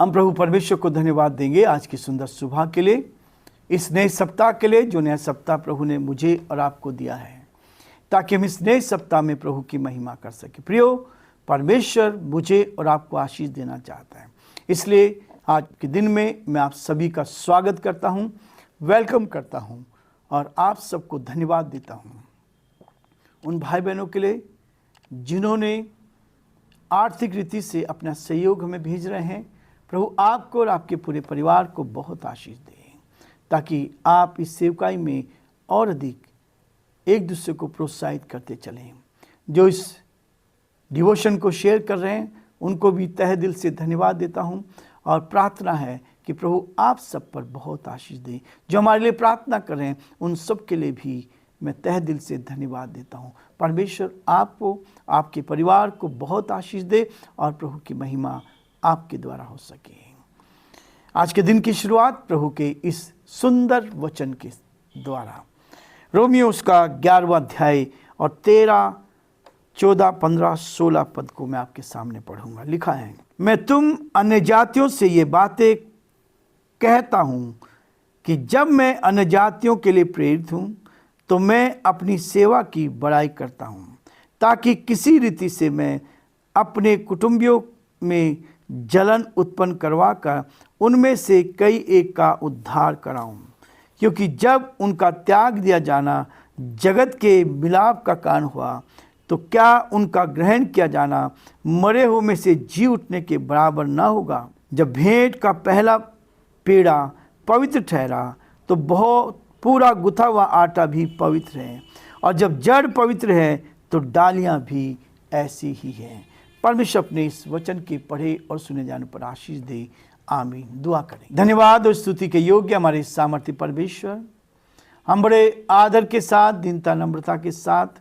हम प्रभु परमेश्वर को धन्यवाद देंगे आज की सुंदर सुबह के लिए, इस नए सप्ताह के लिए जो नया सप्ताह प्रभु ने मुझे और आपको दिया है, ताकि हम इस नए सप्ताह में प्रभु की महिमा कर सके। प्रियो, परमेश्वर मुझे और आपको आशीष देना चाहता है, इसलिए आज के दिन में मैं आप सभी का स्वागत करता हूं, वेलकम करता हूं और आप सबको धन्यवाद देता हूं। उन भाई बहनों के लिए जिन्होंने आर्थिक रीति से अपना सहयोग हमें भेज रहे हैं, प्रभु आपको और आपके पूरे परिवार को बहुत आशीष दें, ताकि आप इस सेवकाई में और अधिक एक दूसरे को प्रोत्साहित करते चलें। जो इस डिवोशन को शेयर कर रहे हैं उनको भी तहे दिल से धन्यवाद देता हूं और प्रार्थना है कि प्रभु आप सब पर बहुत आशीष दें। जो हमारे लिए प्रार्थना कर रहे हैं उन सब के लिए भी मैं तहे दिल से धन्यवाद देता हूं। परमेश्वर आपको, आपके परिवार को बहुत आशीष दे और प्रभु की महिमा आपके द्वारा हो सके। आज के दिन की शुरुआत प्रभु के इस सुंदर वचन के द्वारा, रोमियो उसका 11वां अध्याय और 13, 14, 15, 16 पद को मैं आपके सामने पढ़ूंगा। लिखा है, मैं तुम अन्य जातियों से ये बातें कहता हूं कि जब मैं अन्य जातियों के लिए प्रेरित हूं तो मैं अपनी सेवा की बड़ाई करता हूं, ताकि किसी रीति से मैं अपने कुटुंबियों में जलन उत्पन्न करवा कर उनमें से कई एक का उद्धार कराऊं। क्योंकि जब उनका त्याग दिया जाना जगत के मिलाप का कारण हुआ, तो क्या उनका ग्रहण किया जाना मरे हुए में से जी उठने के बराबर न होगा। जब भेंट का पहला पेड़ा पवित्र ठहरा, तो बहुत पूरा गुथा हुआ आटा भी पवित्र है, और जब जड़ पवित्र है तो डालियां भी ऐसी ही हैं। परमेश्वर अपने इस वचन के पढ़े और सुने जाने पर आशीष दे। आमीन। दुआ करें। धन्यवाद और स्तुति के योग्य हमारे सामर्थ्य परमेश्वर, हम बड़े आदर के साथ, दीनता, नम्रता के साथ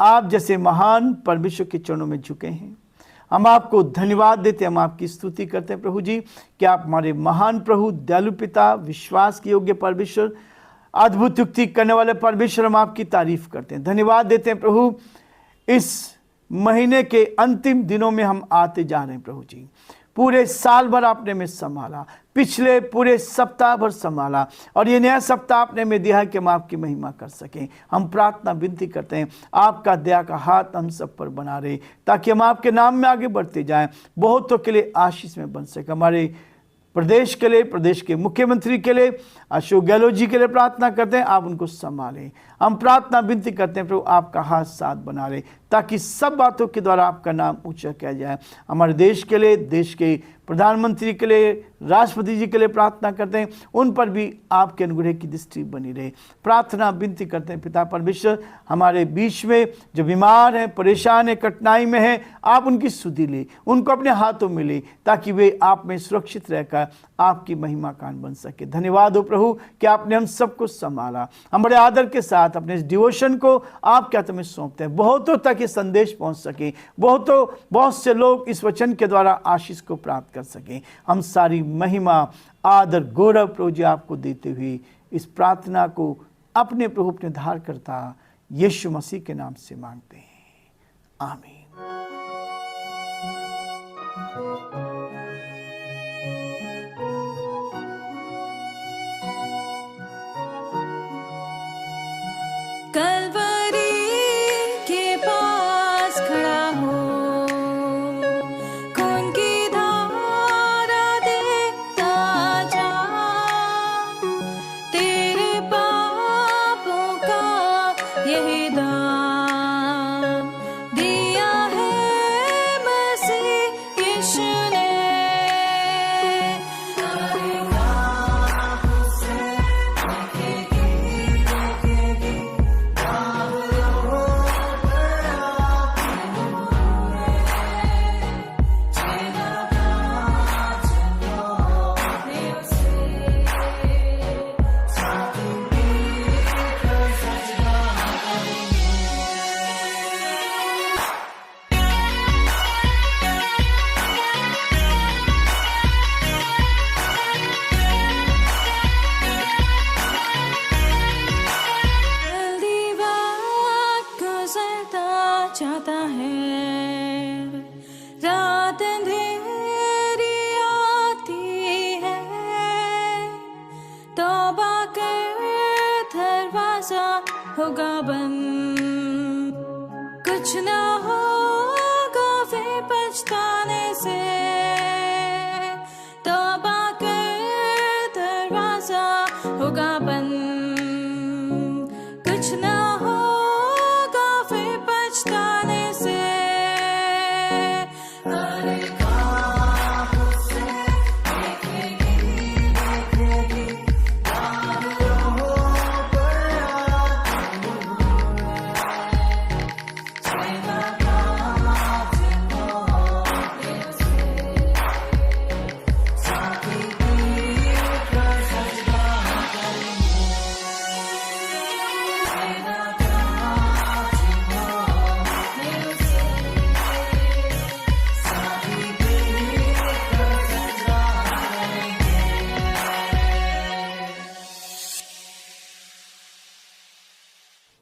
आप जैसे महान परमेश्वर के चरणों में झुके हैं। हम आपको धन्यवाद देते, हम आपकी स्तुति करते हैं प्रभु जी कि आप हमारे महान प्रभु, दयालु पिता, विश्वास के योग्य परमेश्वर, अद्भुत युक्ति करने वाले परमेश्वर, हम आपकी तारीफ करते हैं, धन्यवाद देते हैं प्रभु। इस महीने के अंतिम दिनों में हम आते जा रहे हैं प्रभु जी। पूरे साल भर आपने में संभाला, पिछले पूरे सप्ताह भर संभाला, और ये नया सप्ताह आपने में दिया है कि हम आपकी महिमा कर सकें। हम प्रार्थना विनती करते हैं, आपका दया का हाथ हम सब पर बना रहे, ताकि हम आपके नाम में आगे बढ़ते जाएं, बहुतों के लिए आशीष में बन सके। हमारे प्रदेश के लिए, प्रदेश के मुख्यमंत्री के लिए, अशोक गहलोत जी के लिए प्रार्थना करते हैं, आप उनको संभालें। हम प्रार्थना विनती करते हैं प्रभु, आपका हाथ साथ बना रहे, ताकि सब बातों के द्वारा आपका नाम ऊंचा किया जाए। हमारे देश के लिए, देश के प्रधानमंत्री के लिए, राष्ट्रपति जी के लिए प्रार्थना करते हैं, उन पर भी आपके अनुग्रह की दृष्टि बनी रहे। प्रार्थना विनती करते हैं पिता परमेश्वर, हमारे बीच में जो बीमार हैं, परेशान हैं, कठिनाई में हैं, आप उनकी सुधि ले, उनको अपने हाथों में ले, ताकि वे आप में सुरक्षित रहकर आपकी महिमा कान बन सके। धन्यवाद हो प्रभु कि आपने हम सबको संभाला। हम बड़े आदर के साथ अपने इस डिवोशन को आपके हाथों में सौंपते हैं, बहुतों तक ये संदेश पहुंच सके, बहुत से लोग इस वचन के द्वारा आशीष को प्राप्त कर सकें। हम सारी महिमा, आदर, गौरव प्रभु जी आपको देते हुए इस प्रार्थना को अपने प्रभु, अपने धारकर्ता यीशु मसीह के नाम से मांगते हैं। आमीन। जाता है, रात अंधेरी होगा बंद, कुछ ना होगा फिर पछताने से, तौबा कर दरवाजा होगा बंद, कुछ ना होगा फिर पछताने से।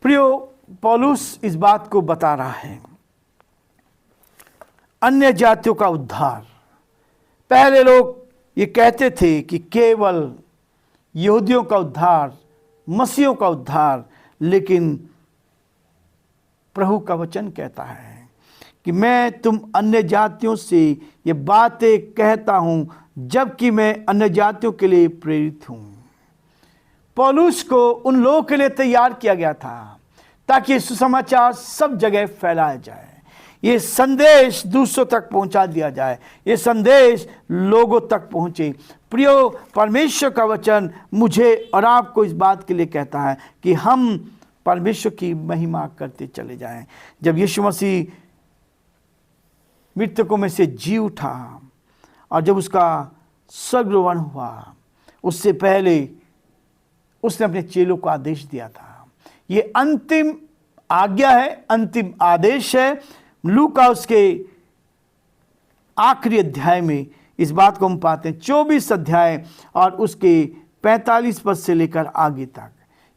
प्रियो, पौलुस इस बात को बता रहा है, अन्य जातियों का उद्धार। पहले लोग ये कहते थे कि केवल यहूदियों का उद्धार, मसीहों का उद्धार, लेकिन प्रभु का वचन कहता है कि मैं तुम अन्य जातियों से ये बातें कहता हूं जबकि मैं अन्य जातियों के लिए प्रेरित हूं। पौलुस को उन लोगों के लिए तैयार किया गया था ताकि सुसमाचार सब जगह फैलाया जाए, ये संदेश दूसरों तक पहुंचा दिया जाए, ये संदेश लोगों तक पहुंचे। प्रियो, परमेश्वर का वचन मुझे और आपको इस बात के लिए कहता है कि हम परमेश्वर की महिमा करते चले जाएं। जब यीशु मसीह मृतकों में से जी उठा और जब उसका स्वर्गारोहण हुआ, उससे पहले उसने अपने चेलों को आदेश दिया था। ये अंतिम आज्ञा है, अंतिम आदेश है। लूका उसके आखिरी अध्याय में इस बात को हम पाते हैं, 24 अध्याय और उसके 45 पद से लेकर आगे तक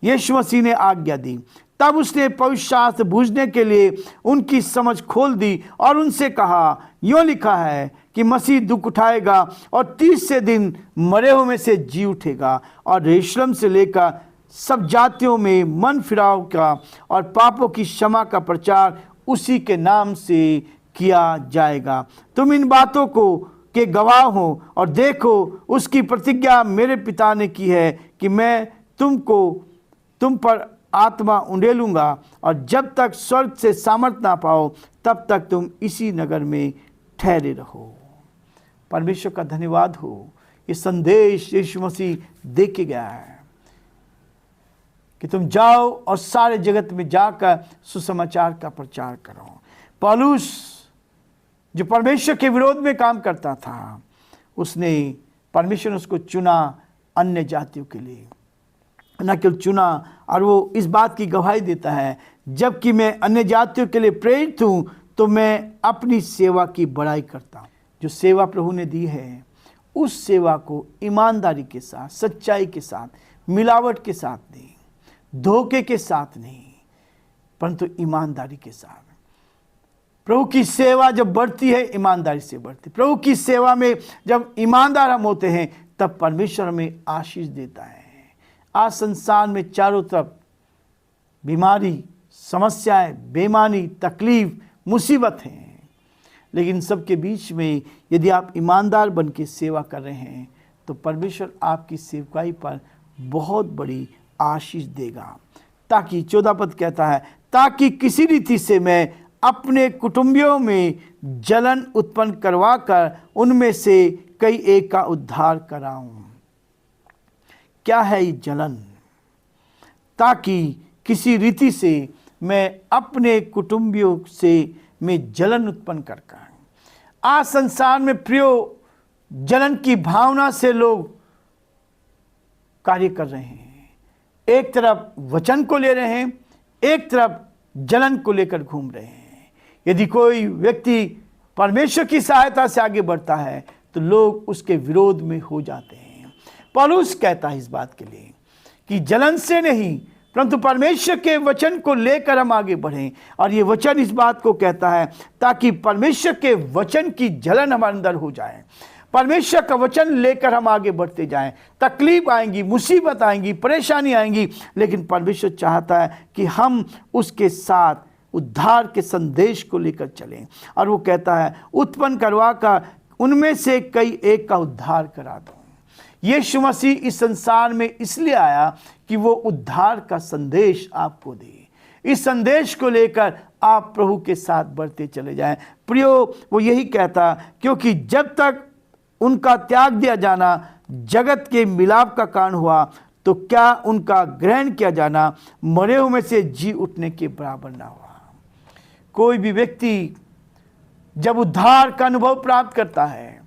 यीशु मसीह ने आज्ञा दी। तब उसने पवित्र शास्त्र बूझने के लिए उनकी समझ खोल दी और उनसे कहा, यूँ लिखा है कि मसीह दुख उठाएगा और 30 दिन मरे हुए में से जी उठेगा और यरूशलेम से लेकर सब जातियों में मन फिराव का और पापों की क्षमा का प्रचार उसी के नाम से किया जाएगा। तुम इन बातों को के गवाह हो और देखो, उसकी प्रतिज्ञा मेरे पिता ने की है कि मैं तुम पर आत्मा उंडेलूंगा और जब तक स्वर्ग से सामर्थ ना पाओ तब तक तुम इसी नगर में ठहरे रहो। परमेश्वर का धन्यवाद हो, ये संदेश यीशु मसीह दे के गया है कि तुम जाओ और सारे जगत में जाकर सुसमाचार का प्रचार करो। पौलुस जो परमेश्वर के विरोध में काम करता था, परमेश्वर ने उसको चुना अन्य जातियों के लिए, न केवल चुना, और वो इस बात की गवाही देता है, जबकि मैं अन्य जातियों के लिए प्रेरित हूँ तो मैं अपनी सेवा की बड़ाई करता हूँ। जो सेवा प्रभु ने दी है उस सेवा को ईमानदारी के साथ, सच्चाई के साथ, मिलावट के साथ नहीं, धोखे के साथ नहीं, परंतु ईमानदारी के साथ। प्रभु की सेवा जब बढ़ती है, ईमानदारी से बढ़ती। प्रभु की सेवा में जब ईमानदार हम होते हैं तब परमेश्वर हमें आशीष देता है। आज संसार में चारों तरफ बीमारी, समस्याएं, बेईमानी, तकलीफ, मुसीबत हैं, लेकिन सबके बीच में यदि आप ईमानदार बन के सेवा कर रहे हैं तो परमेश्वर आपकी सेवकाई पर बहुत बड़ी आशीष देगा। ताकि 14 पद कहता है, ताकि किसी रीति से मैं अपने कुटुंबियों में जलन उत्पन्न करवाकर उनमें से कई एक का उद्धार कराऊं। क्या है ये जलन? ताकि किसी रीति से मैं अपने कुटुंबियों से में जलन उत्पन्न करके। आज संसार में प्रियो, जलन की भावना से लोग कार्य कर रहे हैं। एक तरफ वचन को ले रहे हैं, एक तरफ जलन को लेकर घूम रहे हैं। यदि कोई व्यक्ति परमेश्वर की सहायता से आगे बढ़ता है तो लोग उसके विरोध में हो जाते हैं। पौलुस कहता है इस बात के लिए कि जलन से नहीं, परंतु परमेश्वर के वचन को लेकर हम आगे बढ़ें। और ये वचन इस बात को कहता है ताकि परमेश्वर के वचन की जलन हमारे अंदर हो जाए। परमेश्वर का वचन लेकर हम आगे बढ़ते जाएं। तकलीफ आएंगी, मुसीबत आएंगी, परेशानी आएंगी, लेकिन परमेश्वर चाहता है कि हम उसके साथ उद्धार के संदेश को लेकर चलें। और वो कहता है उत्पन्न करवा कर उनमें से कई एक का उद्धार करा दो। यीशु मसीह इस संसार में इसलिए आया कि वो उद्धार का संदेश आपको दे। इस संदेश को लेकर आप प्रभु के साथ बढ़ते चले जाएं। प्रियो, वो यही कहता, क्योंकि जब तक उनका त्याग दिया जाना जगत के मिलाप का कारण हुआ, तो क्या उनका ग्रहण किया जाना मरे हुए में से जी उठने के बराबर ना हुआ। कोई भी व्यक्ति जब उद्धार का अनुभव प्राप्त करता है,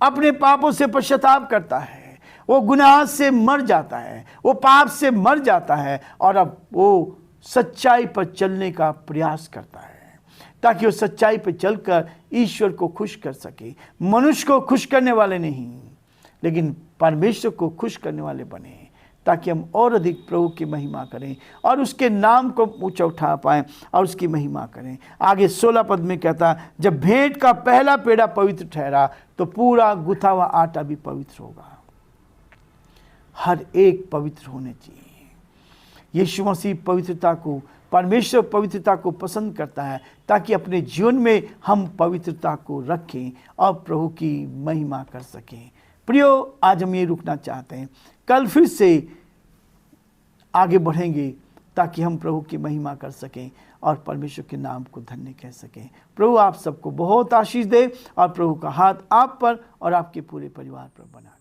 अपने पापों से पश्चाताप करता है, वो गुनाह से मर जाता है, वो पाप से मर जाता है, और अब वो सच्चाई पर चलने का प्रयास करता है ताकि वो सच्चाई पर चलकर ईश्वर को खुश कर सके। मनुष्य को खुश करने वाले नहीं, लेकिन परमेश्वर को खुश करने वाले बने, ताकि हम और अधिक प्रभु की महिमा करें और उसके नाम को ऊंचा उठा पाएं और उसकी महिमा करें। आगे 16 पद में कहता, जब भेंट का पहला पेड़ा पवित्र ठहरा तो पूरा गुथा हुआ आटा भी पवित्र होगा। हर एक पवित्र होने चाहिए। यीशु मसीह पवित्रता को, परमेश्वर पवित्रता को पसंद करता है, ताकि अपने जीवन में हम पवित्रता को रखें और प्रभु की महिमा कर सकें। प्रियो, आज हम ये रुकना चाहते हैं, कल फिर से आगे बढ़ेंगे ताकि हम प्रभु की महिमा कर सकें और परमेश्वर के नाम को धन्य कह सकें। प्रभु आप सबको बहुत आशीष दे और प्रभु का हाथ आप पर और आपके पूरे परिवार पर बना।